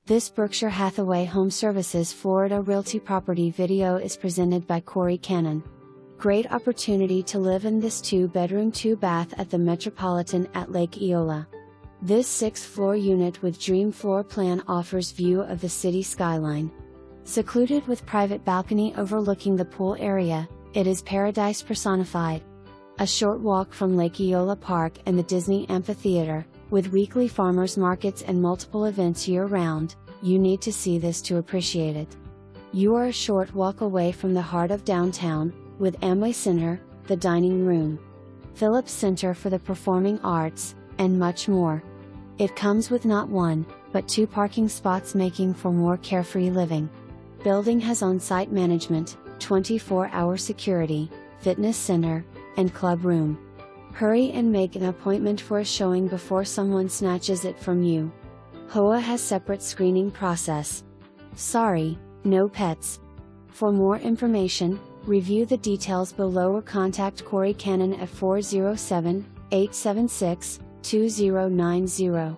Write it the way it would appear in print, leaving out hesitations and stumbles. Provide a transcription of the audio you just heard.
This Berkshire Hathaway HomeServices Florida Realty property video is presented by Corey Cannon. Great opportunity to live in this 2-bedroom 2-bath at the Metropolitan at Lake Eola. This 6th-floor unit with dream floor plan offers view of the city skyline. Secluded with private balcony overlooking the pool area, it is paradise personified. A short walk from Lake Eola Park and the Disney Amphitheatre, with weekly farmers markets and multiple events year-round, you need to see this to appreciate it. You are a short walk away from the heart of downtown, with Amway Center, the dining room, Phillips Center for the performing arts, and much more. It comes with not one, but 2 parking spots, making for more carefree living. Building has on-site management, 24-hour security, fitness center, and club room. Hurry and make an appointment for a showing before someone snatches it from you. HOA has separate screening process. Sorry, no pets. For more information, review the details below or contact Corey Cannon at 407-876-2090.